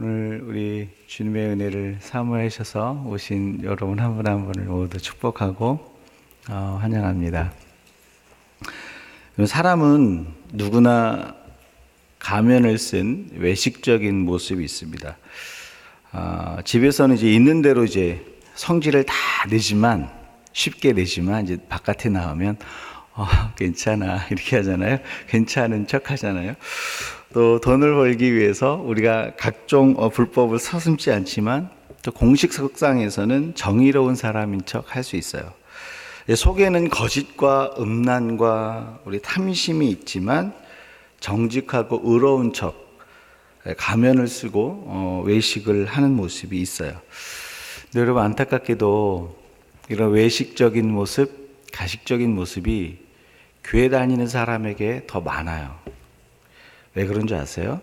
오늘 우리 주님의 은혜를 사모하셔서 오신 여러분 한 분 한 분을 모두 축복하고 환영합니다. 사람은 누구나 가면을 쓴 외식적인 모습이 있습니다. 집에서는 이제 있는 대로 이제 성질을 다 내지만 쉽게 내지만 이제 바깥에 나오면 괜찮아 이렇게 하잖아요. 괜찮은 척 하잖아요. 또 돈을 벌기 위해서 우리가 각종 불법을 서슴지 않지만 또 공식 석상에서는 정의로운 사람인 척 할 수 있어요. 속에는 거짓과 음란과 우리 탐심이 있지만 정직하고 의로운 척 가면을 쓰고 외식을 하는 모습이 있어요. 근데 여러분 안타깝게도 이런 외식적인 모습, 가식적인 모습이 교회 다니는 사람에게 더 많아요. 왜 그런 줄 아세요?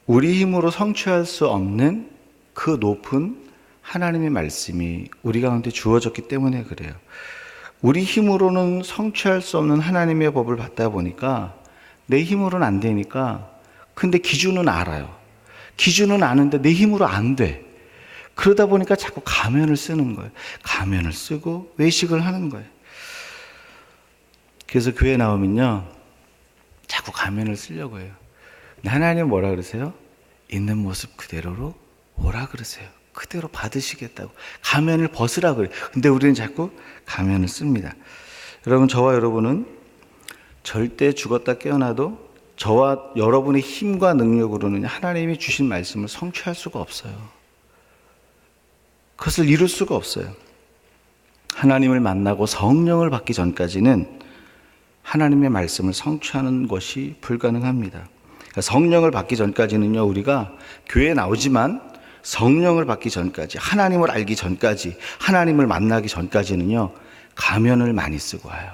우리 힘으로 성취할 수 없는 그 높은 하나님의 말씀이 우리 가운데 주어졌기 때문에 그래요. 우리 힘으로는 성취할 수 없는 하나님의 법을 받다 보니까 내 힘으로는 안 되니까 근데 기준은 알아요. 기준은 아는데 내 힘으로 안 돼. 그러다 보니까 자꾸 가면을 쓰는 거예요. 가면을 쓰고 외식을 하는 거예요. 그래서 교회 나오면요 자꾸 가면을 쓰려고 해요. 근데 하나님 뭐라 그러세요? 있는 모습 그대로로 오라 그러세요. 그대로 받으시겠다고. 가면을 벗으라 그래요. 근데 우리는 자꾸 가면을 씁니다. 여러분, 저와 여러분은 절대 죽었다 깨어나도 저와 여러분의 힘과 능력으로는 하나님이 주신 말씀을 성취할 수가 없어요. 그것을 이룰 수가 없어요. 하나님을 만나고 성령을 받기 전까지는 하나님의 말씀을 성취하는 것이 불가능합니다. 그러니까 성령을 받기 전까지는요, 우리가 교회에 나오지만 성령을 받기 전까지, 하나님을 알기 전까지, 하나님을 만나기 전까지는요, 가면을 많이 쓰고 와요.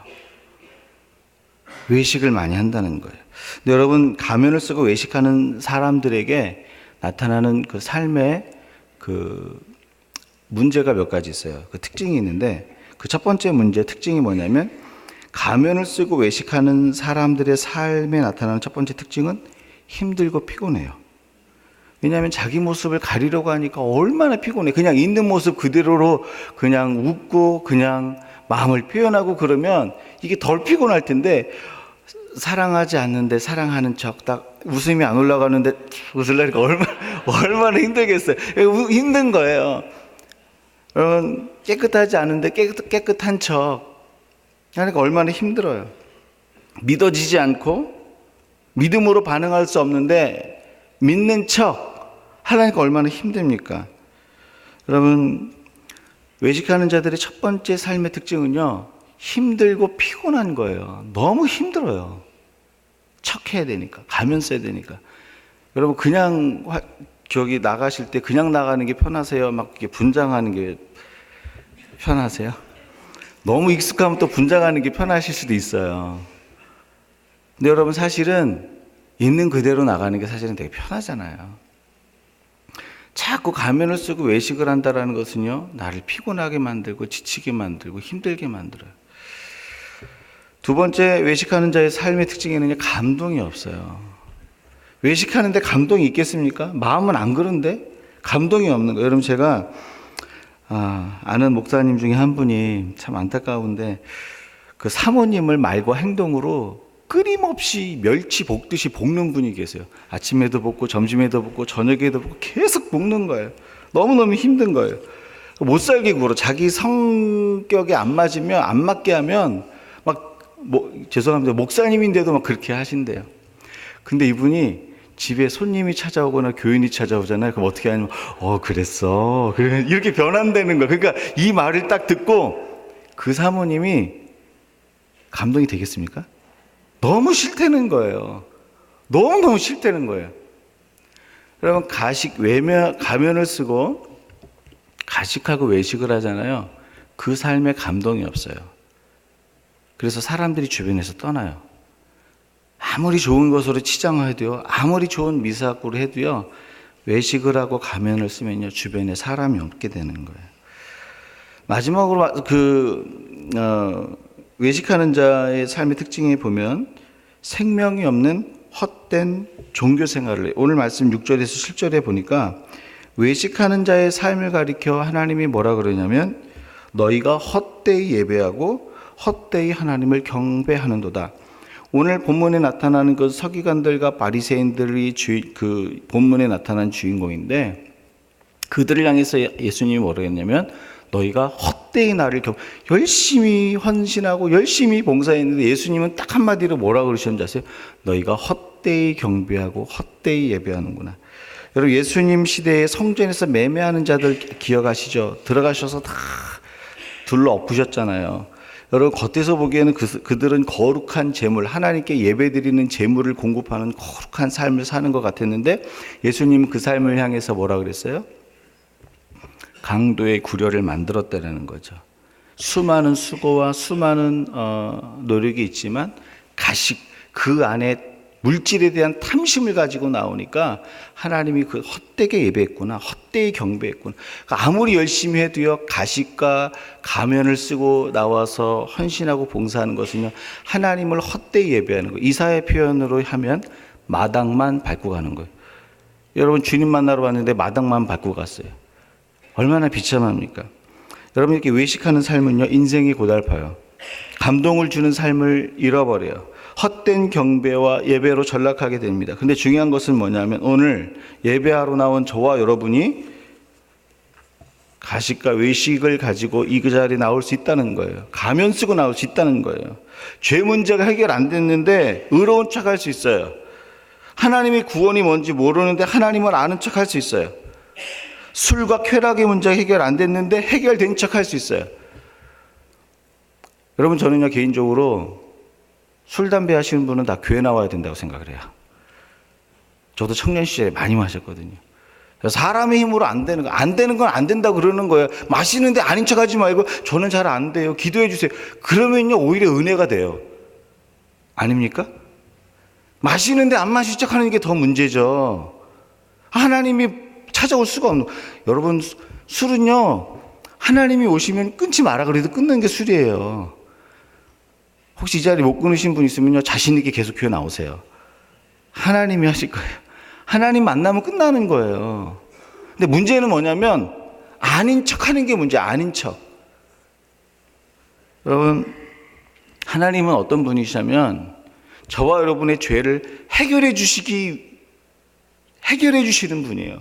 외식을 많이 한다는 거예요. 근데 여러분, 가면을 쓰고 외식하는 사람들에게 나타나는 그 삶의 그 문제가 몇 가지 있어요. 그 특징이 있는데, 그 첫 번째 문제 특징이 뭐냐면, 가면을 쓰고 외식하는 사람들의 삶에 나타나는 첫 번째 특징은 힘들고 피곤해요. 왜냐하면 자기 모습을 가리려고 하니까 얼마나 피곤해. 그냥 있는 모습 그대로로 그냥 웃고 그냥 마음을 표현하고 그러면 이게 덜 피곤할 텐데, 사랑하지 않는데 사랑하는 척, 딱 웃음이 안 올라가는데 웃으려니까 얼마나 힘들겠어요. 힘든 거예요. 여러분, 깨끗하지 않은데 깨끗한 척 그러니까 얼마나 힘들어요. 믿어지지 않고 믿음으로 반응할 수 없는데 믿는 척 하려니까 얼마나 힘듭니까? 여러분, 외식하는 자들의 첫 번째 삶의 특징은요, 힘들고 피곤한 거예요. 너무 힘들어요. 척해야 되니까, 가면 써야 되니까. 여러분, 그냥 저기 나가실 때 그냥 나가는 게 편하세요? 막 이렇게 분장하는 게 편하세요? 너무 익숙하면 또 분장하는 게 편하실 수도 있어요. 근데 여러분, 사실은 있는 그대로 나가는 게 사실은 되게 편하잖아요. 자꾸 가면을 쓰고 외식을 한다는 것은요, 나를 피곤하게 만들고 지치게 만들고 힘들게 만들어요. 두 번째, 외식하는 자의 삶의 특징에는 감동이 없어요. 외식하는데 감동이 있겠습니까? 마음은 안 그런데 감동이 없는 거예요. 여러분, 제가 아는 목사님 중에 한 분이 참 안타까운데 그 사모님을 말과 행동으로 끊임없이 멸치 볶듯이 볶는 분이 계세요. 아침에도 볶고 점심에도 볶고 저녁에도 볶고 계속 볶는 거예요. 너무너무 힘든 거예요. 못 살게 굴어. 자기 성격에 안 맞으면, 안 맞게 하면 죄송합니다, 목사님인데도 막 그렇게 하신대요. 근데 이분이 집에 손님이 찾아오거나 교인이 찾아오잖아요. 그럼 어떻게 하냐면 그랬어. 이렇게 변한다는 거예요. 그러니까 이 말을 딱 듣고 그 사모님이 감동이 되겠습니까? 너무 싫다는 거예요. 너무너무 싫다는 거예요. 여러분, 가면을 쓰고 가식하고 외식을 하잖아요. 그 삶에 감동이 없어요. 그래서 사람들이 주변에서 떠나요. 아무리 좋은 것으로 치장해도요, 아무리 좋은 미사학구를 해도요, 외식을 하고 가면을 쓰면요, 주변에 사람이 없게 되는 거예요. 마지막으로 외식하는 자의 삶의 특징에 보면 생명이 없는 헛된 종교 생활을 해요. 오늘 말씀 6절에서 7절에 보니까 외식하는 자의 삶을 가리켜 하나님이 뭐라 그러냐면 너희가 헛되이 예배하고 헛되이 하나님을 경배하는도다. 오늘 본문에 나타나는 그 서기관들과 바리새인들이 그 본문에 나타난 주인공인데 그들을 향해서 예수님이 뭐라 했냐면 너희가 헛되이 나를 열심히 헌신하고 열심히 봉사했는데 예수님은 딱 한마디로 뭐라고 그러셨는지 아세요? 너희가 헛되이 경배하고 헛되이 예배하는구나. 여러분 예수님 시대에 성전에서 매매하는 자들 기억하시죠? 들어가셔서 다 둘러 엎으셨잖아요. 여러분 겉에서 보기에는 그들은 거룩한 제물, 하나님께 예배드리는 제물을 공급하는 거룩한 삶을 사는 것 같았는데 예수님은 그 삶을 향해서 뭐라 그랬어요? 강도의 구려를 만들었다는 거죠. 수많은 수고와 수많은 노력이 있지만 그 안에 물질에 대한 탐심을 가지고 나오니까 하나님이 그 헛되게 예배했구나, 헛되이 경배했구나. 그러니까 아무리 열심히 해도요, 가식과 가면을 쓰고 나와서 헌신하고 봉사하는 것은요, 하나님을 헛되이 예배하는 거예요. 이사의 표현으로 하면 마당만 밟고 가는 거예요. 여러분 주님 만나러 왔는데 마당만 밟고 갔어요. 얼마나 비참합니까? 여러분 이렇게 외식하는 삶은요, 인생이 고달파요. 감동을 주는 삶을 잃어버려요. 헛된 경배와 예배로 전락하게 됩니다. 근데 중요한 것은 뭐냐면 오늘 예배하러 나온 저와 여러분이 가식과 외식을 가지고 이 자리에 나올 수 있다는 거예요. 가면 쓰고 나올 수 있다는 거예요. 죄 문제가 해결 안 됐는데 의로운 척할 수 있어요. 하나님의 구원이 뭔지 모르는데 하나님을 아는 척할 수 있어요. 술과 쾌락의 문제가 해결 안 됐는데 해결된 척할 수 있어요. 여러분 저는요 개인적으로 술, 담배 하시는 분은 다 교회 나와야 된다고 생각을 해요. 저도 청년 시절에 많이 마셨거든요. 사람의 힘으로 안 되는 건 안 된다고 그러는 거예요. 마시는데 아닌 척 하지 말고 저는 잘 안 돼요. 기도해 주세요. 그러면요 오히려 은혜가 돼요. 아닙니까? 마시는데 안 마실 척 하는 게 더 문제죠. 하나님이 찾아올 수가 없는. 여러분 술은요 하나님이 오시면 끊지 마라 그래도 끊는 게 술이에요. 혹시 이 자리 못 끊으신 분 있으면요 자신 있게 계속 교회 나오세요. 하나님이 하실 거예요. 하나님 만나면 끝나는 거예요. 근데 문제는 뭐냐면 아닌 척하는 게 문제야. 아닌 척. 여러분 하나님은 어떤 분이시냐면 저와 여러분의 죄를 해결해 주시는 분이에요.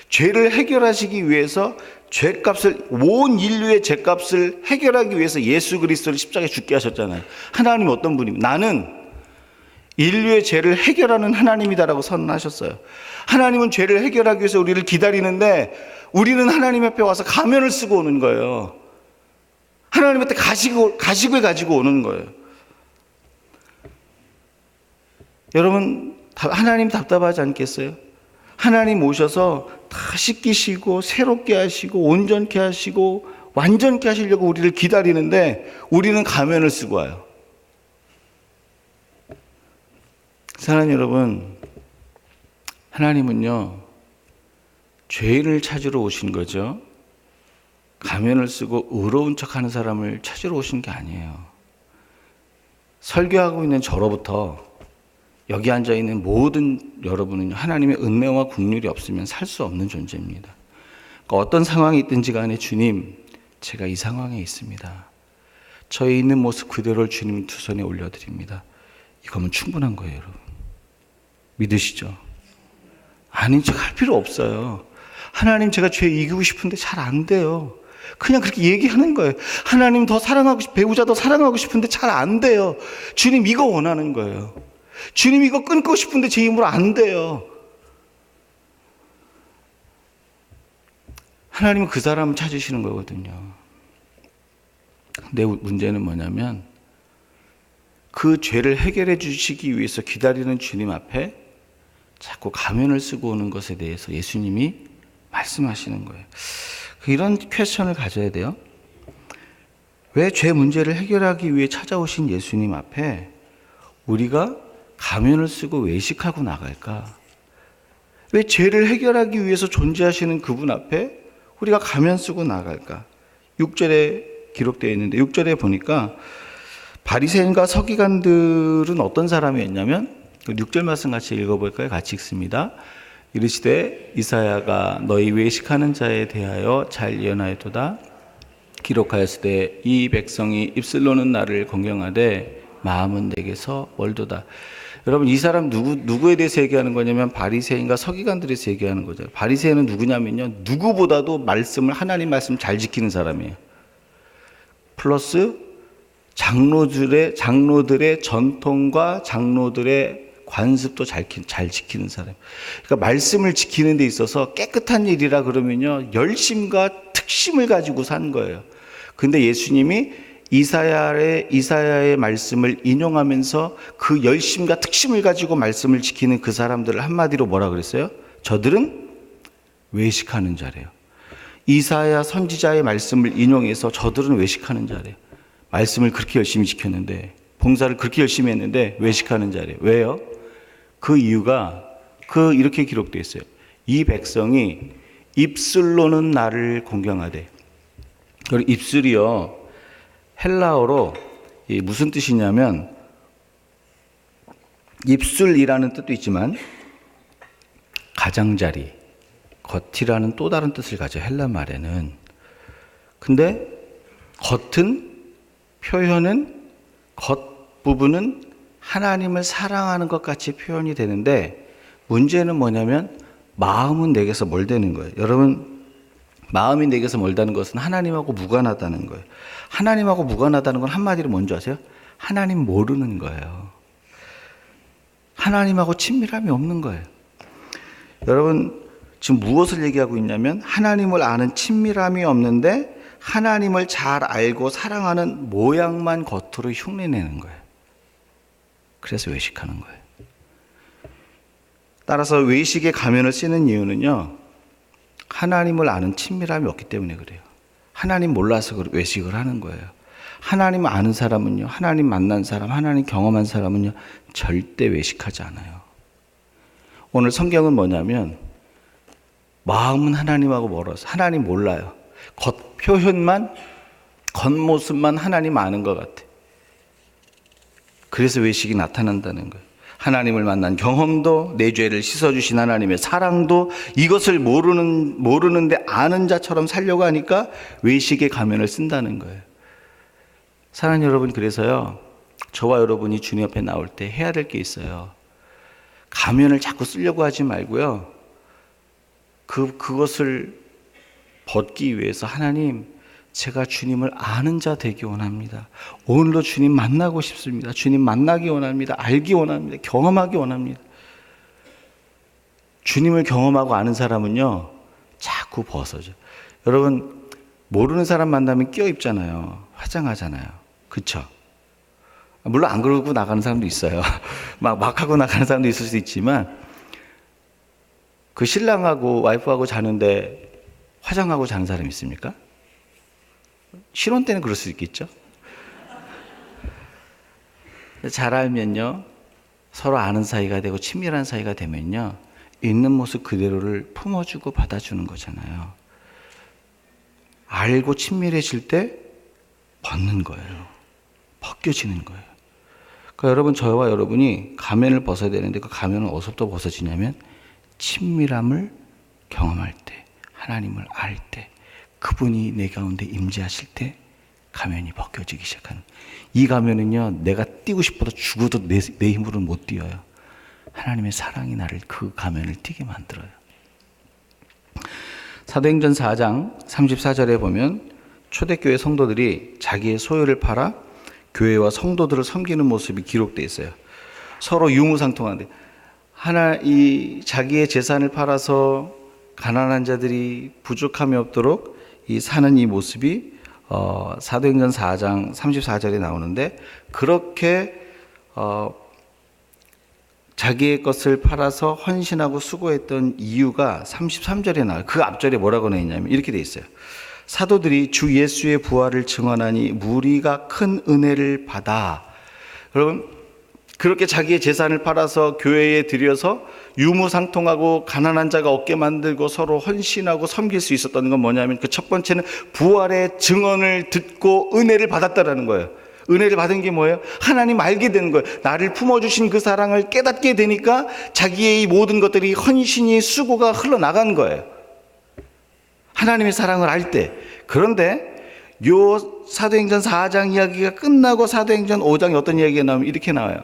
죄를 해결하시기 위해서 온 인류의 죄값을 해결하기 위해서 예수 그리스도를 십자가에 죽게 하셨잖아요. 하나님은 어떤 분입니까? 나는 인류의 죄를 해결하는 하나님이다라고 선언하셨어요. 하나님은 죄를 해결하기 위해서 우리를 기다리는데 우리는 하나님 앞에 와서 가면을 쓰고 오는 거예요. 하나님한테 가식을 가지고 오는 거예요. 여러분 하나님 답답하지 않겠어요? 하나님 오셔서 다 씻기시고 새롭게 하시고 온전케 하시고 완전케 하시려고 우리를 기다리는데 우리는 가면을 쓰고 와요. 사랑하는 여러분, 하나님은요 죄인을 찾으러 오신 거죠. 가면을 쓰고 의로운 척하는 사람을 찾으러 오신 게 아니에요. 설교하고 있는 저로부터 여기 앉아있는 모든 여러분은 하나님의 은혜와 긍휼이 없으면 살 수 없는 존재입니다. 그러니까 어떤 상황이 있든지 간에 주님, 제가 이 상황에 있습니다. 저희 있는 모습 그대로를 주님 두 손에 올려드립니다. 이거면 충분한 거예요, 여러분. 믿으시죠? 아닌 척 할 필요 없어요. 하나님 제가 죄 이기고 싶은데 잘 안 돼요. 그냥 그렇게 얘기하는 거예요. 하나님 더 사랑하고 배우자 더 사랑하고 싶은데 잘 안 돼요. 주님 이거 원하는 거예요. 주님 이거 끊고 싶은데 제 힘으로 안 돼요. 하나님은 그 사람을 찾으시는 거거든요. 근데 문제는 뭐냐면 그 죄를 해결해 주시기 위해서 기다리는 주님 앞에 자꾸 가면을 쓰고 오는 것에 대해서 예수님이 말씀하시는 거예요. 이런 퀘스천을 가져야 돼요. 왜 죄 문제를 해결하기 위해 찾아오신 예수님 앞에 우리가 가면을 쓰고 외식하고 나갈까? 왜 죄를 해결하기 위해서 존재하시는 그분 앞에 우리가 가면 쓰고 나갈까? 6절에 기록되어 있는데 6절에 보니까 바리새인과 서기관들은 어떤 사람이었냐면 6절 말씀 같이 읽어볼까요? 같이 읽습니다. 이르시되 이사야가 너희 외식하는 자에 대하여 잘 예언하였도다. 기록하였으되 이 백성이 입술로는 나를 공경하되 마음은 내게서 멀도다. 여러분, 이 사람 누구에 대해서 얘기하는 거냐면 바리새인과 서기관들에서 얘기하는 거죠. 바리새인은 누구냐면요, 누구보다도 하나님 말씀을 잘 지키는 사람이에요. 플러스 장로들의 전통과 장로들의 관습도 잘 지키는 사람. 그러니까 말씀을 지키는 데 있어서 깨끗한 일이라 그러면요, 열심과 특심을 가지고 산 거예요. 근데 예수님이 이사야의 말씀을 인용하면서 그 열심과 특심을 가지고 말씀을 지키는 그 사람들을 한마디로 뭐라 그랬어요? 저들은 외식하는 자래요. 이사야 선지자의 말씀을 인용해서 저들은 외식하는 자래요. 말씀을 그렇게 열심히 지켰는데, 봉사를 그렇게 열심히 했는데 외식하는 자래요. 왜요? 그 이유가 이렇게 기록되어 있어요. 이 백성이 입술로는 나를 공경하되. 그리고 입술이요, 헬라어로 무슨 뜻이냐면, 입술이라는 뜻도 있지만 가장자리, 겉이라는 또 다른 뜻을 가져, 헬라 말에는. 근데 겉부분은 하나님을 사랑하는 것 같이 표현이 되는데, 문제는 뭐냐면 마음은 내게서 멀다는 거예요. 여러분, 마음이 내게서 멀다는 것은 하나님하고 무관하다는 거예요. 하나님하고 무관하다는 건 한마디로 뭔지 아세요? 하나님 모르는 거예요. 하나님하고 친밀함이 없는 거예요. 여러분, 지금 무엇을 얘기하고 있냐면 하나님을 아는 친밀함이 없는데 하나님을 잘 알고 사랑하는 모양만 겉으로 흉내내는 거예요. 그래서 외식하는 거예요. 따라서 외식의 가면을 쓰는 이유는요, 하나님을 아는 친밀함이 없기 때문에 그래요. 하나님 몰라서 외식을 하는 거예요. 하나님 아는 사람은요, 하나님 만난 사람, 하나님 경험한 사람은요, 절대 외식하지 않아요. 오늘 성경은 뭐냐면 마음은 하나님하고 멀어서 하나님 몰라요. 겉모습만 하나님 아는 것 같아. 그래서 외식이 나타난다는 거예요. 하나님을 만난 경험도, 내 죄를 씻어주신 하나님의 사랑도, 이것을 모르는데 아는 자처럼 살려고 하니까 외식의 가면을 쓴다는 거예요. 사랑하는 여러분, 그래서요, 저와 여러분이 주님 앞에 나올 때 해야 될 게 있어요. 가면을 자꾸 쓰려고 하지 말고요, 그것을 벗기 위해서 하나님, 제가 주님을 아는 자 되기 원합니다. 오늘도 주님 만나고 싶습니다. 주님 만나기 원합니다. 알기 원합니다. 경험하기 원합니다. 주님을 경험하고 아는 사람은요, 자꾸 벗어져. 여러분, 모르는 사람 만나면 껴입잖아요. 화장하잖아요. 그쵸? 물론 안 그러고 나가는 사람도 있어요. 막 하고 나가는 사람도 있을 수 있지만, 그 신랑하고 와이프하고 자는데 화장하고 자는 사람 있습니까? 신혼 때는 그럴 수 있겠죠. 잘 알면요, 서로 아는 사이가 되고 친밀한 사이가 되면요, 있는 모습 그대로를 품어주고 받아주는 거잖아요. 알고 친밀해질 때 벗는 거예요. 벗겨지는 거예요. 그러니까 여러분, 저와 여러분이 가면을 벗어야 되는데 그 가면은 어디서부터 벗어지냐면 친밀함을 경험할 때, 하나님을 알 때, 그분이 내 가운데 임재하실 때 가면이 벗겨지기 시작하는. 이 가면은요, 내가 뛰고 싶어도 죽어도 내 힘으로는 못 뛰어요. 하나님의 사랑이 나를 그 가면을 뛰게 만들어요. 사도행전 4장 34절에 보면 초대교회 성도들이 자기의 소유를 팔아 교회와 성도들을 섬기는 모습이 기록되어 있어요. 서로 유무상통한데, 자기의 재산을 팔아서 가난한 자들이 부족함이 없도록 사는 이 모습이 사도행전 4장 34절에 나오는데, 그렇게 자기의 것을 팔아서 헌신하고 수고했던 이유가 33절에 나와요. 그 앞절에 뭐라고 나와 있냐면 이렇게 돼 있어요. 사도들이 주 예수의 부활을 증언하니 무리가 큰 은혜를 받아. 여러분, 그렇게 자기의 재산을 팔아서 교회에 들여서 유무상통하고 가난한 자가 얻게 만들고 서로 헌신하고 섬길 수 있었던 건 뭐냐면, 그 첫 번째는 부활의 증언을 듣고 은혜를 받았다라는 거예요. 은혜를 받은 게 뭐예요? 하나님 알게 되는 거예요. 나를 품어주신 그 사랑을 깨닫게 되니까 자기의 이 모든 것들이 헌신이 수고가 흘러나간 거예요. 하나님의 사랑을 알 때. 그런데 요 사도행전 4장 이야기가 끝나고 사도행전 5장에 어떤 이야기가 나오면 이렇게 나와요.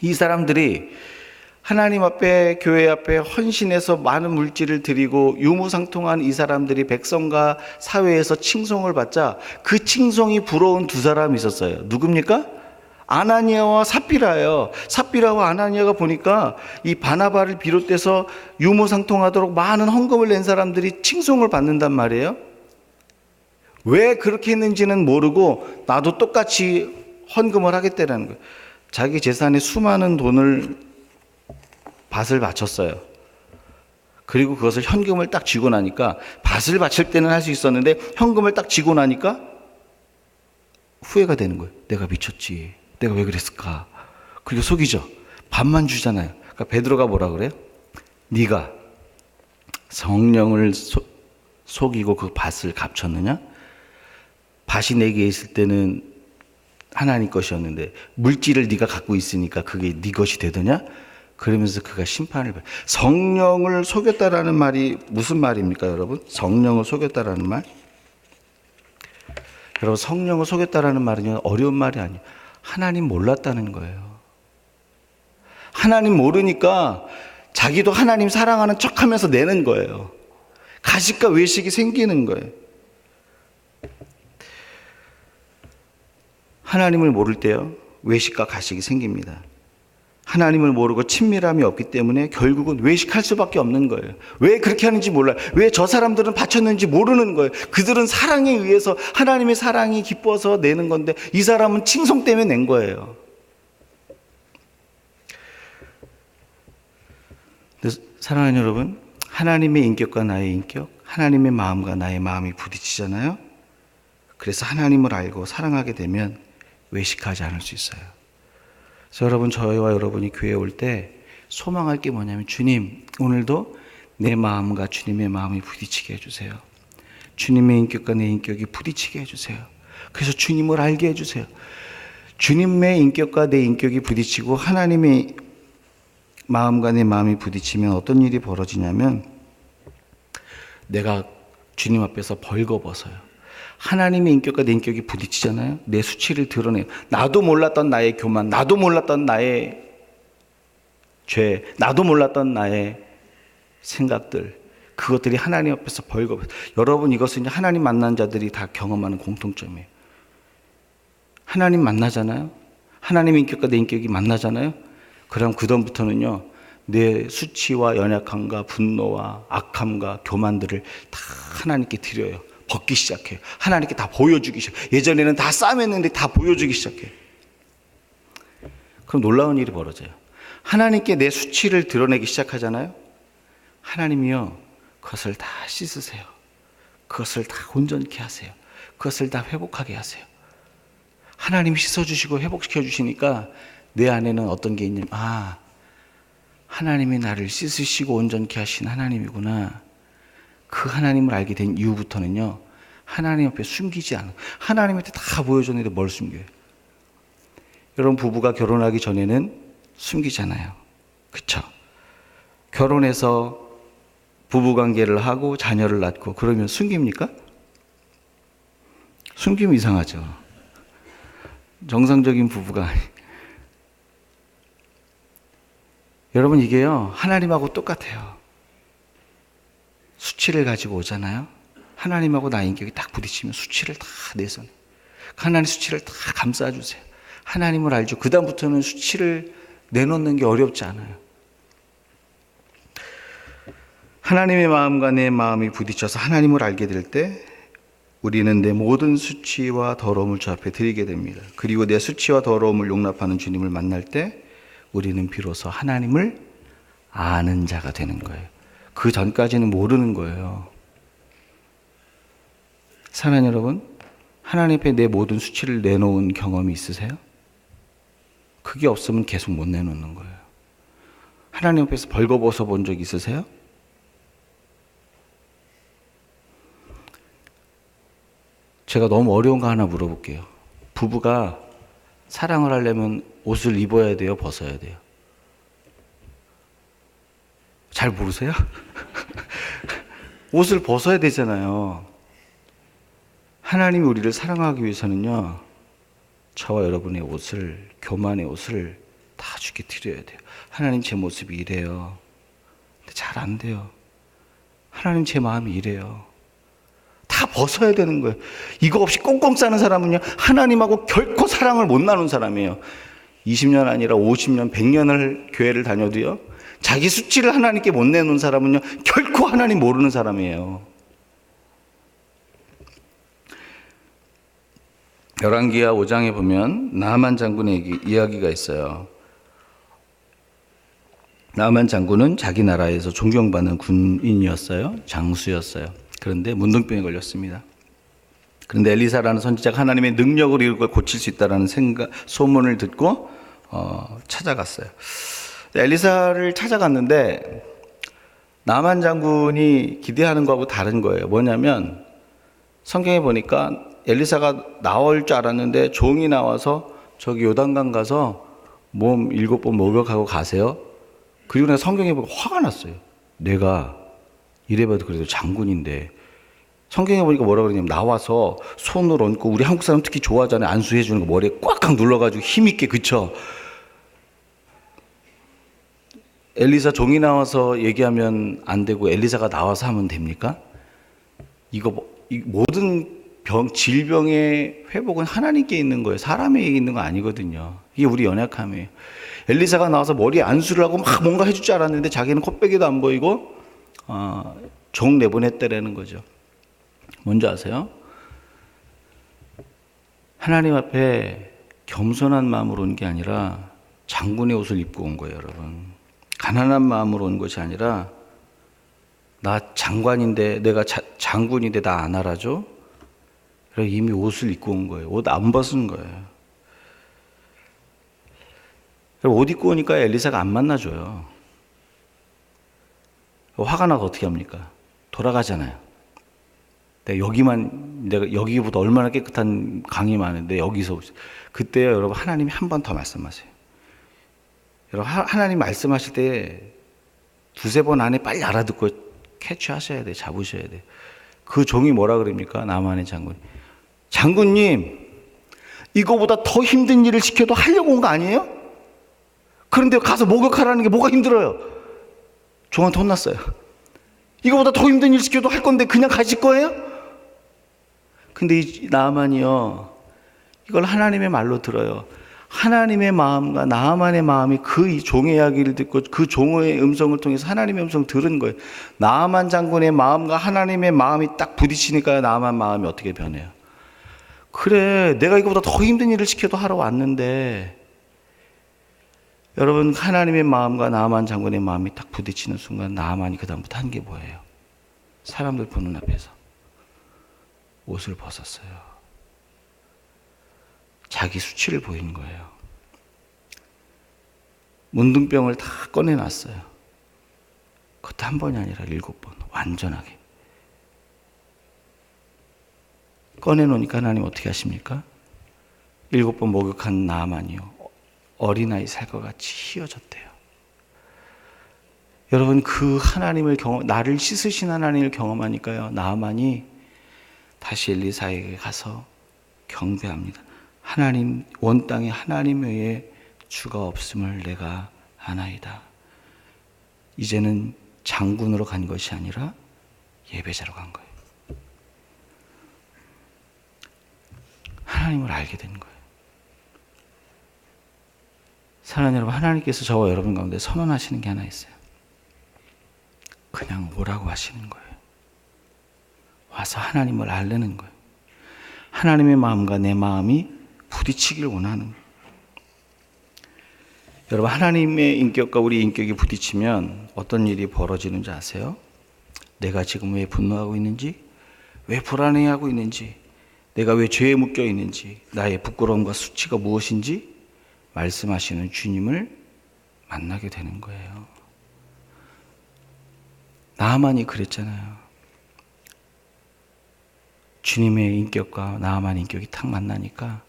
이 사람들이 하나님 앞에, 교회 앞에 헌신해서 많은 물질을 드리고 유무상통한 이 사람들이 백성과 사회에서 칭송을 받자 그 칭송이 부러운 두 사람이 있었어요. 누굽니까? 아나니아와 삽비라예요. 삽비라와 아나니아가 보니까 이 바나바를 비롯해서 유무상통하도록 많은 헌금을 낸 사람들이 칭송을 받는단 말이에요. 왜 그렇게 했는지는 모르고 나도 똑같이 헌금을 하겠다는 거예요. 자기 재산에 수많은 돈을 밭을 바쳤어요. 그리고 그것을 현금을 딱 쥐고 나니까 밭을 바칠 때는 할 수 있었는데 현금을 딱 쥐고 나니까 후회가 되는 거예요. 내가 미쳤지. 내가 왜 그랬을까? 그리고 속이죠. 밭만 주잖아요. 그러니까 베드로가 뭐라 그래요? 네가 성령을 속이고 그 밭을 값쳤느냐? 밭이 내게 있을 때는 하나님 것이었는데 물질을 네가 갖고 있으니까 그게 네 것이 되더냐? 그러면서 그가 심판을 받아요. 성령을 속였다라는 말이 무슨 말입니까, 여러분? 성령을 속였다라는 말? 여러분, 성령을 속였다라는 말은요, 어려운 말이 아니에요. 하나님 몰랐다는 거예요. 하나님 모르니까 자기도 하나님 사랑하는 척하면서 내는 거예요. 가식과 외식이 생기는 거예요. 하나님을 모를 때요, 외식과 가식이 생깁니다. 하나님을 모르고 친밀함이 없기 때문에 결국은 외식할 수밖에 없는 거예요. 왜 그렇게 하는지 몰라요. 왜 저 사람들은 바쳤는지 모르는 거예요. 그들은 사랑에 의해서 하나님의 사랑이 기뻐서 내는 건데 이 사람은 칭송 때문에 낸 거예요. 사랑하는 여러분, 하나님의 인격과 나의 인격, 하나님의 마음과 나의 마음이 부딪히잖아요. 그래서 하나님을 알고 사랑하게 되면 외식하지 않을 수 있어요. 그래서 여러분, 저희와 여러분이 교회에 올 때 소망할 게 뭐냐면, 주님, 오늘도 내 마음과 주님의 마음이 부딪히게 해주세요. 주님의 인격과 내 인격이 부딪히게 해주세요. 그래서 주님을 알게 해주세요. 주님의 인격과 내 인격이 부딪히고 하나님의 마음과 내 마음이 부딪히면 어떤 일이 벌어지냐면, 내가 주님 앞에서 벌거벗어요. 하나님의 인격과 내 인격이 부딪히잖아요. 내 수치를 드러내요. 나도 몰랐던 나의 교만, 나도 몰랐던 나의 죄, 나도 몰랐던 나의 생각들, 그것들이 하나님 앞에서 벌거벗어요. 여러분, 이것은 하나님 만난 자들이 다 경험하는 공통점이에요. 하나님 만나잖아요. 하나님의 인격과 내 인격이 만나잖아요. 그럼 그다음부터는요, 내 수치와 연약함과 분노와 악함과 교만들을 다 하나님께 드려요. 벗기 시작해요. 하나님께 다 보여주기 시작해요. 예전에는 다 싸맸는데 다 보여주기 시작해요. 그럼 놀라운 일이 벌어져요. 하나님께 내 수치를 드러내기 시작하잖아요. 하나님이요, 그것을 다 씻으세요. 그것을 다 온전케 하세요. 그것을 다 회복하게 하세요. 하나님이 씻어주시고 회복시켜 주시니까 내 안에는 어떤 게 있냐면, 하나님이 나를 씻으시고 온전케 하신 하나님이구나. 그 하나님을 알게 된 이후부터는요, 하나님 앞에 숨기지 않아요. 하나님한테 다 보여줬는데 뭘 숨겨요? 여러분, 부부가 결혼하기 전에는 숨기잖아요. 그쵸? 결혼해서 부부관계를 하고 자녀를 낳고 그러면 숨깁니까? 숨기면 이상하죠. 정상적인 부부가. 여러분, 이게요, 하나님하고 똑같아요. 수치를 가지고 오잖아요. 하나님하고 나의 인격이 딱 부딪히면 수치를 다 내서 하나님 수치를 다 감싸주세요. 하나님을 알죠. 그 다음부터는 수치를 내놓는 게 어렵지 않아요. 하나님의 마음과 내 마음이 부딪혀서 하나님을 알게 될 때 우리는 내 모든 수치와 더러움을 주 앞에 드리게 됩니다. 그리고 내 수치와 더러움을 용납하는 주님을 만날 때 우리는 비로소 하나님을 아는 자가 되는 거예요. 그 전까지는 모르는 거예요. 사랑하는 여러분, 하나님 앞에 내 모든 수치를 내놓은 경험이 있으세요? 그게 없으면 계속 못 내놓는 거예요. 하나님 앞에서 벌거벗어 본 적 있으세요? 제가 너무 어려운 거 하나 물어볼게요. 부부가 사랑을 하려면 옷을 입어야 돼요, 벗어야 돼요? 잘 모르세요? 옷을 벗어야 되잖아요. 하나님이 우리를 사랑하기 위해서는요, 저와 여러분의 옷을, 교만의 옷을 다 주께 드려야 돼요. 하나님 제 모습이 이래요. 근데 잘 안 돼요. 하나님 제 마음이 이래요. 다 벗어야 되는 거예요. 이거 없이 꽁꽁 싸는 사람은요, 하나님하고 결코 사랑을 못 나눈 사람이에요. 20년 아니라 50년, 100년을 교회를 다녀도요, 자기 수치를 하나님께 못 내놓은 사람은요, 결코 하나님 모르는 사람이에요. 열왕기하 5장에 보면 나아만 장군의 이야기가 있어요. 나아만 장군은 자기 나라에서 존경받는 군인이었어요. 장수였어요. 그런데 문둥병에 걸렸습니다. 그런데 엘리사라는 선지자가 하나님의 능력으로 이걸 고칠 수 있다는 소문을 듣고 찾아갔어요. 엘리사를 찾아갔는데 나아만 장군이 기대하는 거하고 다른 거예요. 뭐냐면 성경에 보니까 엘리사가 나올 줄 알았는데 종이 나와서 저기 요단강 가서 몸 7번 목욕하고 가세요. 그리고 내가 성경에 보고 화가 났어요. 내가 이래봐도 그래도 장군인데, 성경에 보니까 뭐라 그러냐면 나와서 손을 얹고, 우리 한국 사람 특히 좋아하잖아요. 안수해 주는 거 머리에 꽉꽉 눌러가지고 힘있게, 그쵸? 엘리사 종이 나와서 얘기하면 안 되고 엘리사가 나와서 하면 됩니까? 이 모든 질병의 회복은 하나님께 있는 거예요. 사람에게 있는 거 아니거든요. 이게 우리 연약함이에요. 엘리사가 나와서 머리에 안수를 하고 막 뭔가 해줄 줄 알았는데 자기는 코빼기도 안 보이고 종 내보냈다라는 거죠. 뭔지 아세요? 하나님 앞에 겸손한 마음으로 온 게 아니라 장군의 옷을 입고 온 거예요, 여러분. 가난한 마음으로 온 것이 아니라 나 장관인데, 내가 장군인데 나 안 알아줘? 그래서 이미 옷을 입고 온 거예요. 옷 안 벗은 거예요. 옷 입고 오니까 엘리사가 안 만나줘요. 화가 나서 어떻게 합니까? 돌아가잖아요. 내가 여기보다 얼마나 깨끗한 강이 많은데 여기서, 그때요, 여러분, 하나님이 한 번 더 말씀하세요. 여러분, 하나님 말씀하실 때 두세 번 안에 빨리 알아듣고 캐치하셔야 돼요. 잡으셔야 돼요. 그 종이 뭐라 그럽니까? 나만의 장군. 장군님, 이거보다 더 힘든 일을 시켜도 하려고 온 거 아니에요? 그런데 가서 목욕하라는 게 뭐가 힘들어요? 종한테 혼났어요. 이거보다 더 힘든 일 시켜도 할 건데 그냥 가실 거예요? 근데 이 나아만이요, 이걸 하나님의 말로 들어요. 하나님의 마음과 나아만의 마음이 그 종의 이야기를 듣고 그 종의 음성을 통해서 하나님의 음성을 들은 거예요. 나아만 장군의 마음과 하나님의 마음이 딱 부딪히니까 나아만 마음이 어떻게 변해요? 그래, 내가 이거보다 더 힘든 일을 시켜도 하러 왔는데. 여러분, 하나님의 마음과 나아만 장군의 마음이 딱 부딪히는 순간 나아만이 그 다음부터 한 게 뭐예요? 사람들 보는 앞에서 옷을 벗었어요. 자기 수치를 보이는 거예요. 문둥병을 다 꺼내놨어요. 그것도 한 번이 아니라 7번, 완전하게. 꺼내놓으니까 하나님 어떻게 하십니까? 7번 목욕한 나아만이요, 어린아이 살 것 같이 휘어졌대요. 여러분, 그 하나님을 나를 씻으신 하나님을 경험하니까요, 나아만이 다시 엘리사에게 가서 경배합니다. 하나님, 온 땅에 하나님 외에 주가 없음을 내가 아나이다. 이제는 장군으로 간 것이 아니라 예배자로 간 거예요. 하나님을 알게 된 거예요. 사랑하는 여러분, 하나님께서 저와 여러분 가운데 선언하시는 게 하나 있어요. 그냥 오라고 하시는 거예요. 와서 하나님을 알려는 거예요. 하나님의 마음과 내 마음이 부딪히길 원하는 거예요. 여러분, 하나님의 인격과 우리 인격이 부딪히면 어떤 일이 벌어지는지 아세요? 내가 지금 왜 분노하고 있는지, 왜 불안해하고 있는지, 내가 왜 죄에 묶여 있는지, 나의 부끄러움과 수치가 무엇인지 말씀하시는 주님을 만나게 되는 거예요. 나아만이 그랬잖아요. 주님의 인격과 나아만 인격이 탁 만나니까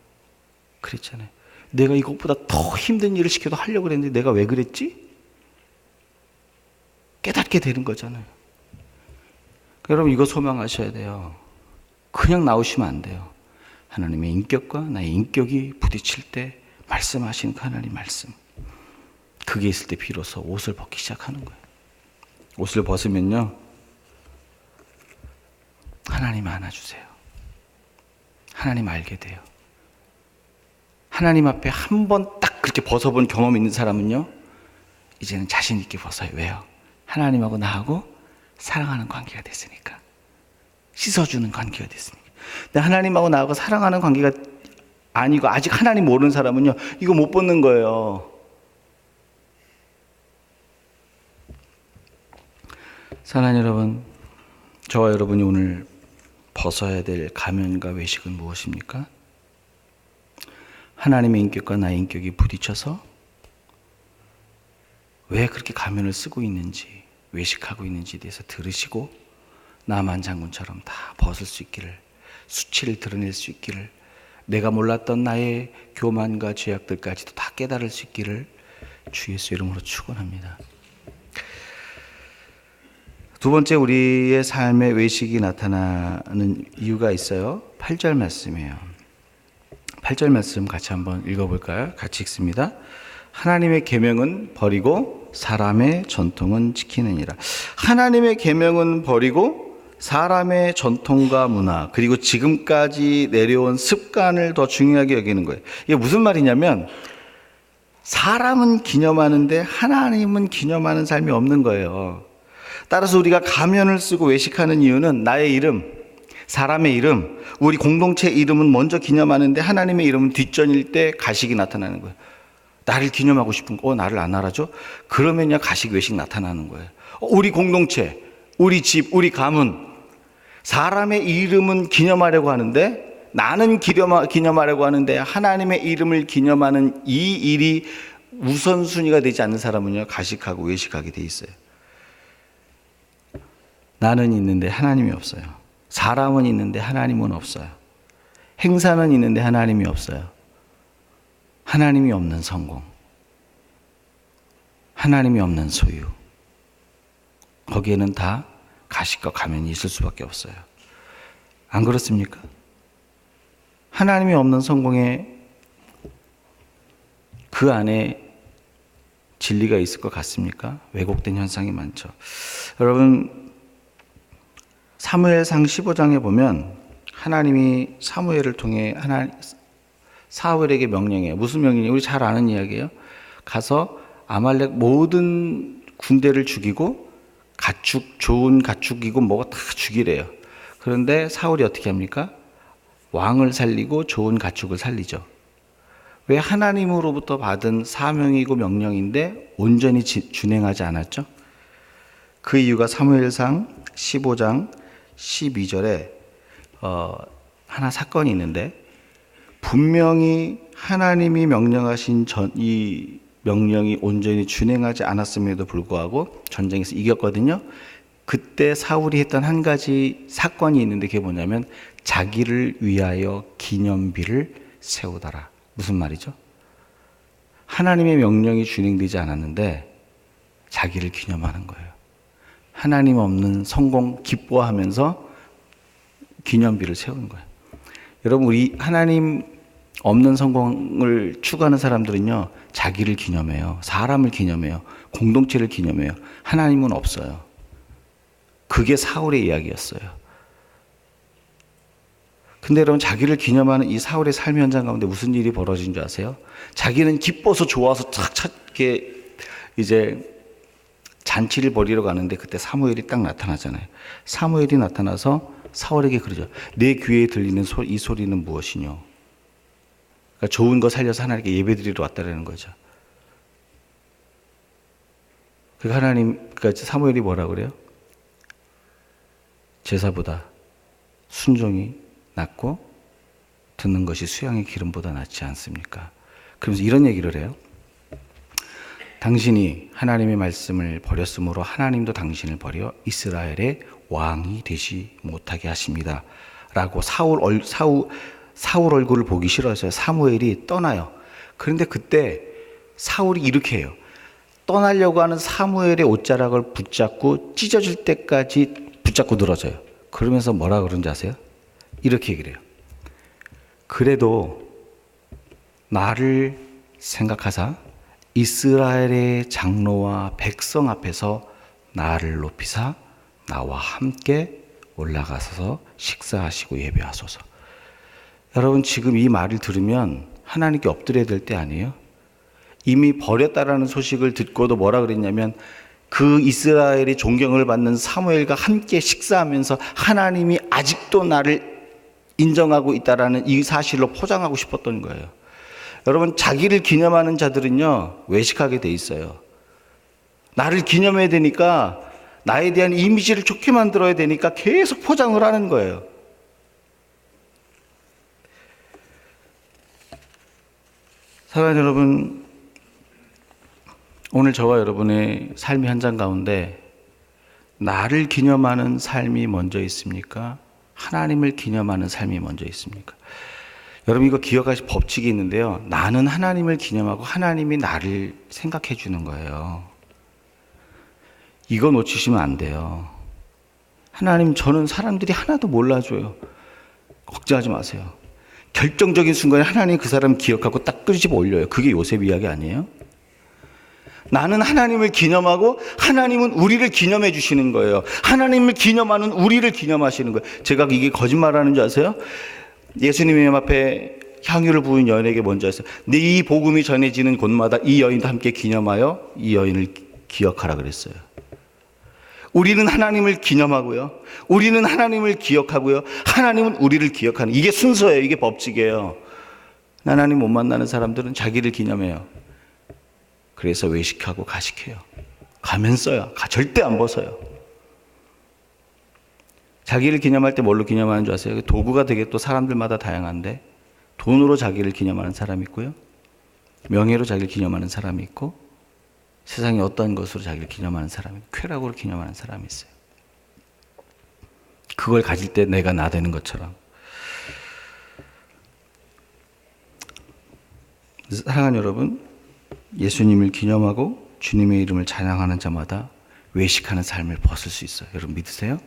그랬잖아요. 내가 이것보다 더 힘든 일을 시켜도 하려고 그랬는데 내가 왜 그랬지? 깨닫게 되는 거잖아요. 여러분 이거 소망하셔야 돼요. 그냥 나오시면 안 돼요. 하나님의 인격과 나의 인격이 부딪힐 때 말씀하시는 그 하나님 말씀. 그게 있을 때 비로소 옷을 벗기 시작하는 거예요. 옷을 벗으면요, 하나님 안아주세요. 하나님 알게 돼요. 하나님 앞에 한 번 딱 그렇게 벗어본 경험 있는 사람은요, 이제는 자신 있게 벗어요. 왜요? 하나님하고 나하고 사랑하는 관계가 됐으니까. 씻어주는 관계가 됐으니까. 근데 하나님하고 나하고 사랑하는 관계가 아니고 아직 하나님 모르는 사람은요, 이거 못 벗는 거예요. 사랑하는 여러분, 저와 여러분이 오늘 벗어야 될 가면과 외식은 무엇입니까? 하나님의 인격과 나의 인격이 부딪혀서 왜 그렇게 가면을 쓰고 있는지, 외식하고 있는지에 대해서 들으시고 나만 장군처럼 다 벗을 수 있기를, 수치를 드러낼 수 있기를, 내가 몰랐던 나의 교만과 죄악들까지도 다 깨달을 수 있기를 주 예수 이름으로 축원합니다. 두 번째, 우리의 삶의 외식이 나타나는 이유가 있어요. 8절 말씀이에요. 8절 말씀 같이 한번 읽어볼까요? 같이 읽습니다. 하나님의 계명은 버리고 사람의 전통은 지키느니라. 하나님의 계명은 버리고 사람의 전통과 문화, 그리고 지금까지 내려온 습관을 더 중요하게 여기는 거예요. 이게 무슨 말이냐면, 사람은 기념하는데 하나님은 기념하는 삶이 없는 거예요. 따라서 우리가 가면을 쓰고 외식하는 이유는 나의 이름, 사람의 이름, 우리 공동체 이름은 먼저 기념하는데 하나님의 이름은 뒷전일 때 가식이 나타나는 거예요. 나를 기념하고 싶은 거, 나를 안 알아줘? 그러면요, 가식, 외식 나타나는 거예요. 우리 공동체, 우리 집, 우리 가문, 사람의 이름은 기념하려고 하는데, 나는 기념하려고 하는데 하나님의 이름을 기념하는 이 일이 우선순위가 되지 않는 사람은요, 가식하고 외식하게 돼 있어요. 나는 있는데 하나님이 없어요. 사람은 있는데 하나님은 없어요. 행사는 있는데 하나님이 없어요. 하나님이 없는 성공, 하나님이 없는 소유, 거기에는 다 가식과 가면이 있을 수밖에 없어요. 안 그렇습니까? 하나님이 없는 성공에 그 안에 진리가 있을 것 같습니까? 왜곡된 현상이 많죠. 여러분, 사무엘상 15장에 보면 하나님이 사무엘을 통해 사울에게 명령해요. 무슨 명령이에요? 우리 잘 아는 이야기예요. 가서 아말렉 모든 군대를 죽이고 좋은 가축이고 뭐가 다 죽이래요. 그런데 사울이 어떻게 합니까? 왕을 살리고 좋은 가축을 살리죠. 왜? 하나님으로부터 받은 사명이고 명령인데 온전히 준행하지 않았죠? 그 이유가 사무엘상 15장 12절에 하나 사건이 있는데, 분명히 하나님이 명령하신 이 명령이 온전히 준행하지 않았음에도 불구하고 전쟁에서 이겼거든요. 그때 사울이 했던 한 가지 사건이 있는데, 그게 뭐냐면 자기를 위하여 기념비를 세우더라. 무슨 말이죠? 하나님의 명령이 준행되지 않았는데 자기를 기념하는 거예요. 하나님 없는 성공 기뻐하면서 기념비를 세우는 거예요. 여러분, 우리 하나님 없는 성공을 추구하는 사람들은요, 자기를 기념해요. 사람을 기념해요. 공동체를 기념해요. 하나님은 없어요. 그게 사울의 이야기였어요. 근데 여러분, 자기를 기념하는 이 사울의 삶의 현장 가운데 무슨 일이 벌어진 줄 아세요? 자기는 기뻐서 좋아서 착착게 이제 잔치를 벌이러 가는데 그때 사무엘이 딱 나타나잖아요. 사무엘이 나타나서 사울에게 그러죠. 내 귀에 들리는 이 소리는 무엇이뇨? 그러니까 좋은 거 살려서 하나님께 예배드리러 왔다라는 거죠. 그러니까 사무엘이 뭐라 그래요? 제사보다 순종이 낫고 듣는 것이 수양의 기름보다 낫지 않습니까? 그러면서 이런 얘기를 해요. 당신이 하나님의 말씀을 버렸으므로 하나님도 당신을 버려 이스라엘의 왕이 되지 못하게 하십니다. 라고 사울 얼굴을 보기 싫어서요. 사무엘이 떠나요. 그런데 그때 사울이 이렇게 해요. 떠나려고 하는 사무엘의 옷자락을 붙잡고 찢어질 때까지 붙잡고 늘어져요. 그러면서 뭐라 그런지 아세요? 이렇게 얘기를 해요. 그래도 나를 생각하사 이스라엘의 장로와 백성 앞에서 나를 높이사 나와 함께 올라가서 식사하시고 예배하소서. 여러분, 지금 이 말을 들으면 하나님께 엎드려야 될 때 아니에요? 이미 버렸다라는 소식을 듣고도 뭐라 그랬냐면 그 이스라엘이 존경을 받는 사무엘과 함께 식사하면서 하나님이 아직도 나를 인정하고 있다라는 이 사실로 포장하고 싶었던 거예요. 여러분, 자기를 기념하는 자들은요, 외식하게 돼 있어요. 나를 기념해야 되니까, 나에 대한 이미지를 좋게 만들어야 되니까 계속 포장을 하는 거예요. 사랑하는 여러분, 오늘 저와 여러분의 삶의 현장 가운데 나를 기념하는 삶이 먼저 있습니까? 하나님을 기념하는 삶이 먼저 있습니까? 여러분, 이거 기억하실 법칙이 있는데요. 나는 하나님을 기념하고 하나님이 나를 생각해 주는 거예요. 이거 놓치시면 안 돼요. 하나님, 저는 사람들이 하나도 몰라줘요. 걱정하지 마세요. 결정적인 순간에 하나님 그 사람 기억하고 딱 끄집어 올려요. 그게 요셉 이야기 아니에요? 나는 하나님을 기념하고 하나님은 우리를 기념해 주시는 거예요. 하나님을 기념하는 우리를 기념하시는 거예요. 제가 이게 거짓말하는 줄 아세요? 예수님의 앞에 향유를 부은 여인에게 먼저 했어요. 네, 이 복음이 전해지는 곳마다 이 여인도 함께 기념하여 이 여인을 기억하라 그랬어요. 우리는 하나님을 기념하고요. 우리는 하나님을 기억하고요. 하나님은 우리를 기억하는, 이게 순서예요. 이게 법칙이에요. 하나님 못 만나는 사람들은 자기를 기념해요. 그래서 외식하고 가식해요. 가면 써요. 절대 안 벗어요. 자기를 기념할 때 뭘로 기념하는 줄 아세요? 도구가 되게 또 사람들마다 다양한데, 돈으로 자기를 기념하는 사람이 있고요, 명예로 자기를 기념하는 사람이 있고, 세상에 어떤 것으로 자기를 기념하는 사람이 있고, 쾌락으로 기념하는 사람이 있어요. 그걸 가질 때 내가 나 되는 것처럼. 사랑하는 여러분, 예수님을 기념하고 주님의 이름을 찬양하는 자마다 외식하는 삶을 벗을 수 있어요. 여러분 믿으세요?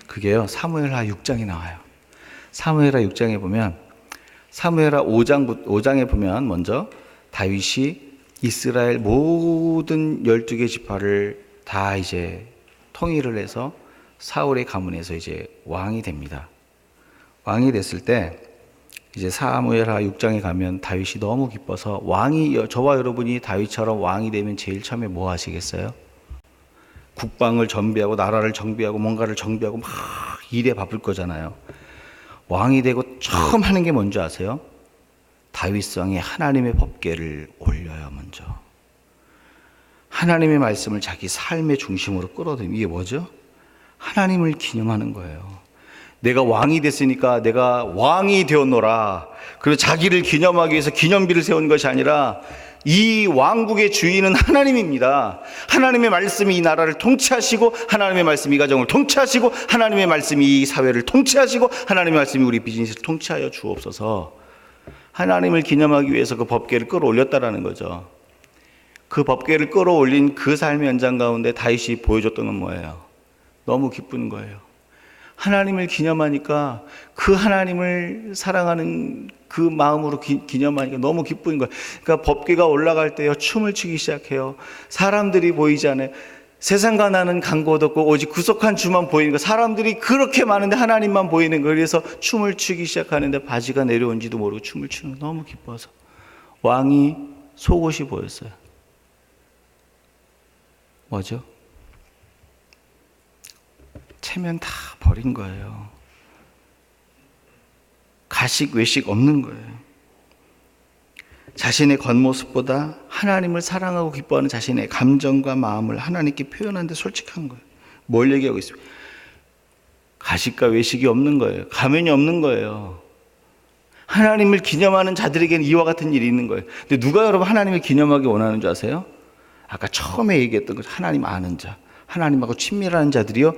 그게요, 사무엘하 6장에 나와요. 사무엘하 6장에 보면, 사무엘하 5장에 보면 먼저 다윗이 이스라엘 모든 12개 지파를 다 이제 통일을 해서 사울의 가문에서 이제 왕이 됩니다. 왕이 됐을 때 이제 사무엘하 6장에 가면 다윗이 너무 기뻐서, 저와 여러분이 다윗처럼 왕이 되면 제일 처음에 뭐 하시겠어요? 국방을 정비하고 나라를 정비하고 뭔가를 정비하고 막 일에 바쁠 거잖아요. 왕이 되고 처음 하는 게 뭔지 아세요? 다윗성에 하나님의 법궤를 올려요. 먼저 하나님의 말씀을 자기 삶의 중심으로 끌어들이는, 이게 뭐죠? 하나님을 기념하는 거예요. 내가 왕이 됐으니까 내가 왕이 되었노라. 그리고 자기를 기념하기 위해서 기념비를 세우는 것이 아니라, 이 왕국의 주인은 하나님입니다. 하나님의 말씀이 이 나라를 통치하시고, 하나님의 말씀이 이 가정을 통치하시고, 하나님의 말씀이 이 사회를 통치하시고, 하나님의 말씀이 우리 비즈니스를 통치하여 주옵소서. 하나님을 기념하기 위해서 그 법궤를 끌어올렸다라는 거죠. 그 법궤를 끌어올린 그 삶의 현장 가운데 다윗이 보여줬던 건 뭐예요? 너무 기쁜 거예요. 하나님을 기념하니까, 그 하나님을 사랑하는 그 마음으로 기념하니까 너무 기쁜 거예요. 그러니까 법궤가 올라갈 때요, 춤을 추기 시작해요. 사람들이 보이지 않아요. 세상과 나는 간곳 없고 오직 구속한 주만 보이는 거. 사람들이 그렇게 많은데 하나님만 보이는 거. 그래서 춤을 추기 시작하는데 바지가 내려온지도 모르고 춤을 추는 거 너무 기뻐서 왕이 속옷이 보였어요. 뭐죠? 체면 다 버린 거예요. 가식 외식 없는 거예요. 자신의 겉모습보다 하나님을 사랑하고 기뻐하는 자신의 감정과 마음을 하나님께 표현하는데 솔직한 거예요. 뭘 얘기하고 있습니까? 가식과 외식이 없는 거예요. 가면이 없는 거예요. 하나님을 기념하는 자들에게는 이와 같은 일이 있는 거예요. 근데 누가 여러분 하나님을 기념하기 원하는 줄 아세요? 아까 처음에 얘기했던 것, 하나님 아는 자, 하나님하고 친밀한 자들이요,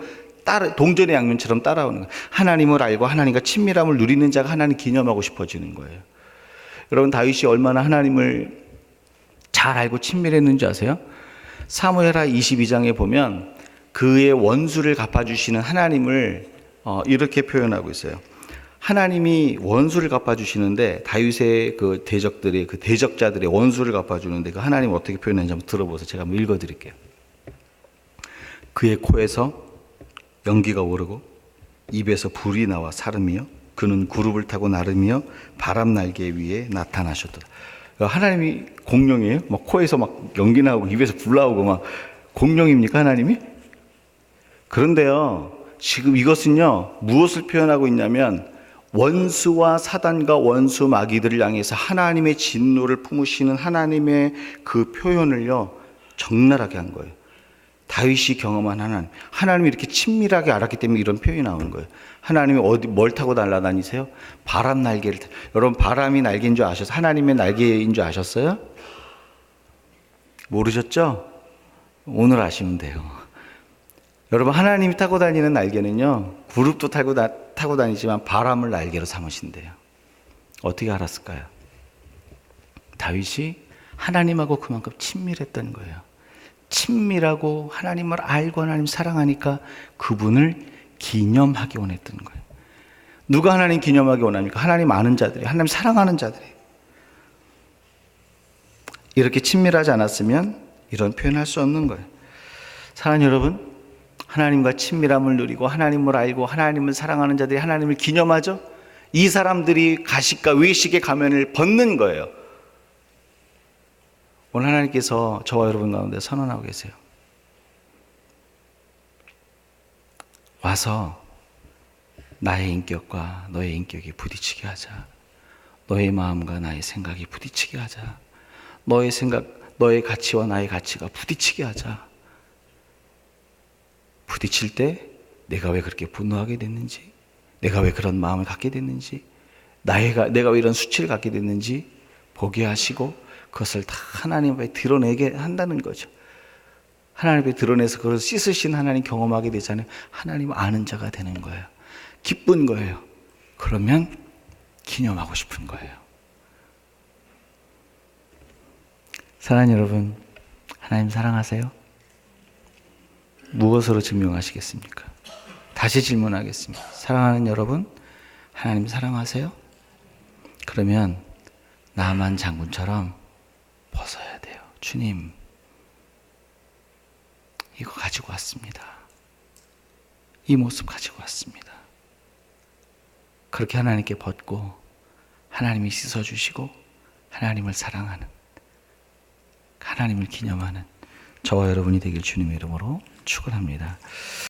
동전의 양면처럼 따라오는 거예요. 하나님을 알고 하나님과 친밀함을 누리는 자가 하나님 기념하고 싶어지는 거예요. 여러분, 다윗이 얼마나 하나님을 잘 알고 친밀했는지 아세요? 사무엘하 22장에 보면 그의 원수를 갚아주시는 하나님을 이렇게 표현하고 있어요. 하나님이 원수를 갚아주시는데, 다윗의 그 대적들이, 그 대적자들의 원수를 갚아주는데, 그 하나님 어떻게 표현하는지 한번 들어보세요. 제가 한번 읽어드릴게요. 그의 코에서 연기가 오르고 입에서 불이 나와 사름이요, 그는 구름을 타고 나르며 바람 날개 위에 나타나셨도다. 하나님이 공룡이에요? 막 코에서 막 연기 나오고 입에서 불 나오고 막 공룡입니까, 하나님이? 그런데요, 지금 이것은요, 무엇을 표현하고 있냐면 원수와 사단과 원수 마귀들을 향해서 하나님의 진노를 품으시는 하나님의 그 표현을요, 적나라하게 한 거예요. 다윗이 경험한 하나님이 이렇게 친밀하게 알았기 때문에 이런 표현이 나오는 거예요. 하나님이 뭘 타고 날아다니세요? 바람 날개를 여러분, 바람이 날개인 줄 아셨어요? 하나님의 날개인 줄 아셨어요? 모르셨죠? 오늘 아시면 돼요. 여러분, 하나님이 타고 다니는 날개는요, 구름도 타고 다니지만 바람을 날개로 삼으신대요. 어떻게 알았을까요? 다윗이 하나님하고 그만큼 친밀했던 거예요. 친밀하고 하나님을 알고 하나님 사랑하니까 그분을 기념하기 원했던 거예요. 누가 하나님 기념하기 원합니까? 하나님 아는 자들이, 하나님 사랑하는 자들이. 이렇게 친밀하지 않았으면 이런 표현할 수 없는 거예요. 사랑하는 여러분, 하나님과 친밀함을 누리고 하나님을 알고 하나님을 사랑하는 자들이 하나님을 기념하죠? 이 사람들이 가식과 외식의 가면을 벗는 거예요. 오늘 하나님께서 저와 여러분 가운데 선언하고 계세요. 와서 나의 인격과 너의 인격이 부딪히게 하자. 너의 마음과 나의 생각이 부딪히게 하자. 너의 생각, 너의 가치와 나의 가치가 부딪히게 하자. 부딪힐 때 내가 왜 그렇게 분노하게 됐는지, 내가 왜 그런 마음을 갖게 됐는지, 내가 왜 이런 수치를 갖게 됐는지 보게 하시고 그것을 다 하나님 앞에 드러내게 한다는 거죠. 하나님 앞에 드러내서 그걸 씻으신 하나님 경험하게 되잖아요. 하나님 아는 자가 되는 거예요. 기쁜 거예요. 그러면 기념하고 싶은 거예요. 사랑하는 여러분, 하나님 사랑하세요? 무엇으로 증명하시겠습니까? 다시 질문하겠습니다. 사랑하는 여러분, 하나님 사랑하세요? 그러면 나만 장군처럼 벗어야 돼요. 주님, 이거 가지고 왔습니다. 이 모습 가지고 왔습니다. 그렇게 하나님께 벗고 하나님이 씻어주시고 하나님을 사랑하는, 하나님을 기념하는 저와 여러분이 되길 주님의 이름으로 축원합니다.